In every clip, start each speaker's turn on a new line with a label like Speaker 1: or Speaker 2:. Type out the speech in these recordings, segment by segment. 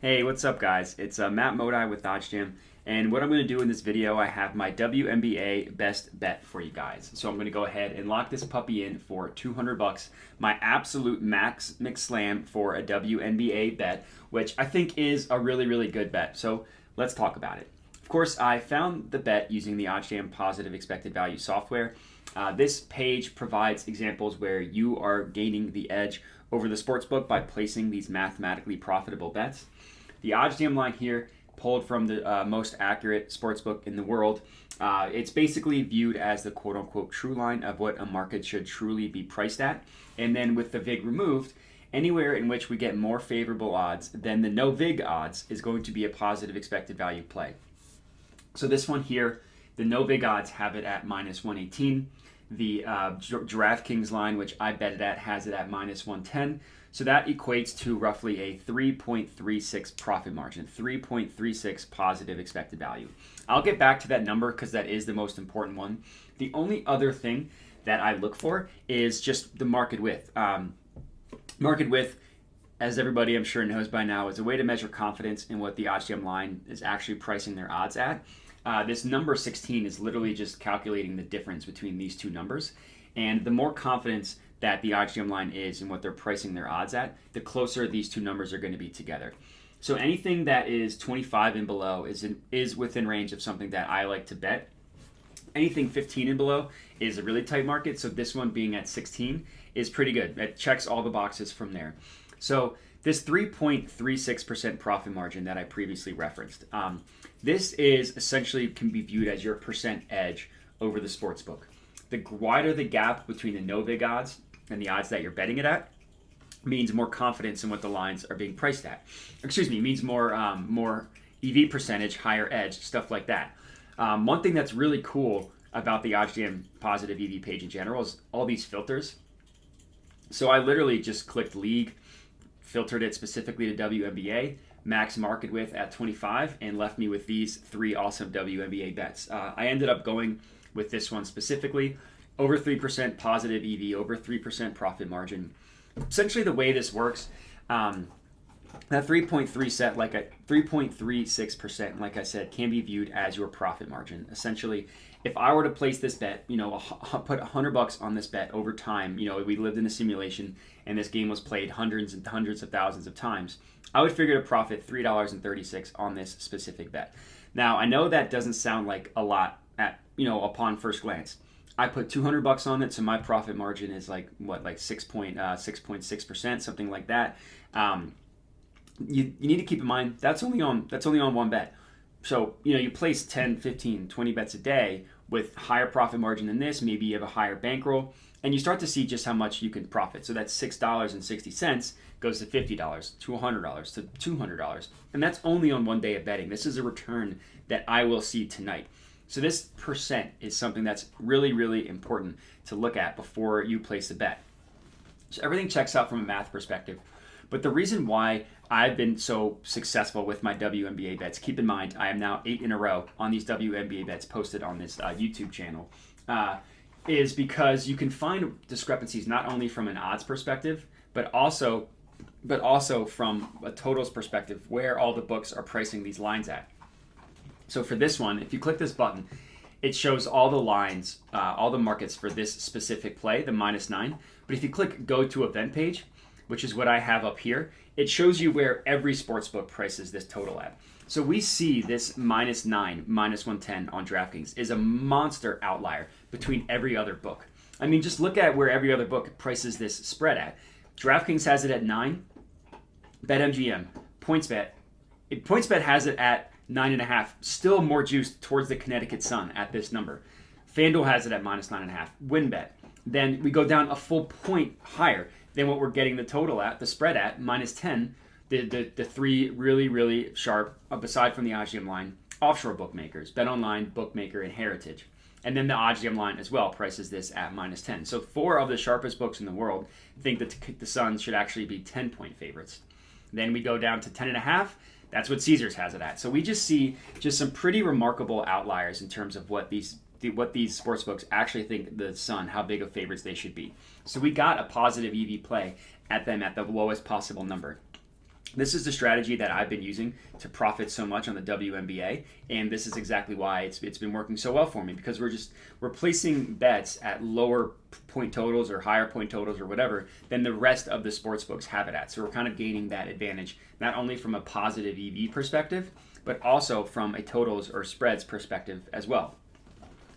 Speaker 1: Hey, what's up, guys? It's Matt Modi with OddsJam, and what I'm going to do in this video, I have my WNBA best bet for you guys. So I'm going to go ahead and lock this puppy in for 200 bucks, my absolute max mix slam for a WNBA bet, which I think is a really, really good bet. So let's talk about it. Of course, I found the bet using the OddsJam Positive Expected Value software. This page provides examples where you are gaining the edge over the sportsbook by placing these mathematically profitable bets. The OddsJam line here, pulled from the most accurate sportsbook in the world, it's basically viewed as the quote-unquote true line of what a market should truly be priced at. And then with the VIG removed, anywhere in which we get more favorable odds than the no VIG odds is going to be a positive expected value play. So this one here, the no VIG odds have it at minus 118. The DraftKings line, which I bet it at, has it at minus 110. So that equates to roughly a 3.36 profit margin, 3.36 positive expected value. I'll get back to that number because that is the most important one. The only other thing that I look for is just the market width. Market width, as everybody I'm sure knows by now, is a way to measure confidence in what the OddsJam line is actually pricing their odds at. This number 16 is literally just calculating the difference between these two numbers. And the more confidence that the OddsJam line is and what they're pricing their odds at, the closer these two numbers are going to be together. So anything that is 25 and below is within range of something that I like to bet. Anything 15 and below is a really tight market. So this one being at 16 is pretty good. It checks all the boxes from there. So this 3.36% profit margin that I previously referenced, this is essentially can be viewed as your percent edge over the sportsbook. The wider the gap between the no VIG odds and the odds that you're betting it at means more confidence in what the lines are being priced at. Means more EV percentage, higher edge, stuff like that. One thing that's really cool about the OddsJam Positive EV page in general is all these filters. So I literally just clicked league, filtered it specifically to WNBA, max market width at 25, and left me with these three awesome WNBA bets. I ended up going with this one specifically, over 3% positive EV, over 3% profit margin. Essentially the way this works, that 3.36%, like I said, can be viewed as your profit margin. Essentially, if I were to place this bet, put 100 bucks on this bet over time, we lived in a simulation and this game was played hundreds and hundreds of thousands of times, I would figure to profit $3.36 on this specific bet. Now, I know that doesn't sound like a lot upon first glance. I put 200 bucks on it, so my profit margin is like 6.6%, something like that. You need to keep in mind that's only on one bet. So you place 10, 15, 20 bets a day with higher profit margin than this. Maybe you have a higher bankroll, and you start to see just how much you can profit. So that's $6.60 goes to $50 to $100 to $200, and that's only on one day of betting. This is a return that I will see tonight. So this percent is something that's really, really important to look at before you place a bet. So everything checks out from a math perspective. But the reason why I've been so successful with my WNBA bets, keep in mind, I am now 8 in a row on these WNBA bets posted on this YouTube channel, is because you can find discrepancies not only from an odds perspective, but also from a totals perspective, where all the books are pricing these lines at. So for this one, if you click this button, it shows all the lines, all the markets for this specific play, the -9. But if you click go to event page, which is what I have up here, it shows you where every sportsbook prices this total at. So we see this -9, -110 on DraftKings is a monster outlier between every other book. I mean, just look at where every other book prices this spread at. DraftKings has it at 9. BetMGM, PointsBet has it at 9.5, still more juice towards the Connecticut Sun at this number. FanDuel has it at -9.5. WinBet. Then we go down a full point higher than what we're getting the total at, the spread at, -10. The three really, really sharp, aside from the OddsJam line, offshore bookmakers, BetOnline, Bookmaker, and Heritage. And then the OddsJam line as well prices this at -10. So 4 of the sharpest books in the world think that the Suns should actually be 10-point favorites. Then we go down to 10.5. That's what Caesars has it at. So we just see some pretty remarkable outliers in terms of what these sportsbooks actually think the Sun, how big of favorites they should be. So we got a positive EV play at them at the lowest possible number. This is the strategy that I've been using to profit so much on the WNBA, and this is exactly why it's been working so well for me, because we're placing bets at lower point totals or higher point totals or whatever than the rest of the sports books have it at. So we're kind of gaining that advantage, not only from a positive EV perspective, but also from a totals or spreads perspective as well.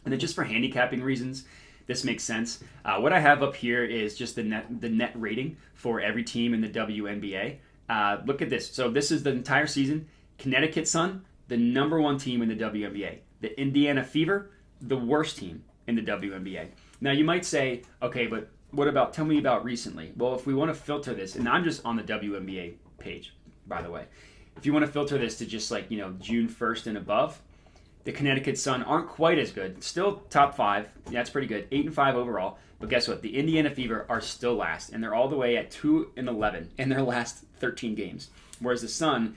Speaker 1: And then just for handicapping reasons, this makes sense. What I have up here is just the net rating for every team in the WNBA. Look at this. So this is the entire season. Connecticut Sun, the number one team in the WNBA. The Indiana Fever, the worst team in the WNBA. Now you might say, okay, but tell me about recently. Well, if we want to filter this, and I'm just on the WNBA page, by the way. If you want to filter this to just like, June 1st and above, the Connecticut Sun aren't quite as good. Still top 5. Yeah, that's pretty good. 8-5 overall. But guess what? The Indiana Fever are still last, and they're all the way at 2-11 in their last 13 games. Whereas the Sun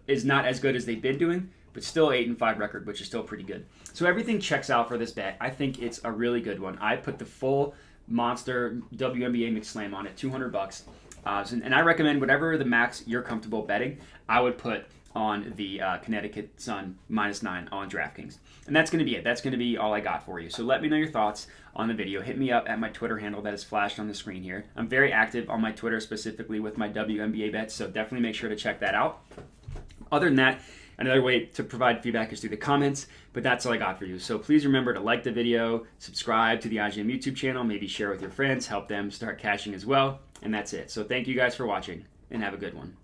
Speaker 1: is not as good as they've been doing, but still 8-5 record, which is still pretty good. So everything checks out for this bet. I think it's a really good one. I put the full monster WNBA mix slam on it, $200. And I recommend whatever the max you're comfortable betting, I would put on the Connecticut Sun -9 on DraftKings. And that's going to be it. That's going to be all I got for you. So let me know your thoughts on the video. Hit me up at my Twitter handle that is flashed on the screen here. I'm very active on my Twitter, specifically with my WNBA bets, so definitely make sure to check that out. Other than that, another way to provide feedback is through the comments, but that's all I got for you. So please remember to like the video, subscribe to the OddsJam YouTube channel, maybe share with your friends, help them start cashing as well, and that's it. So thank you guys for watching, and have a good one.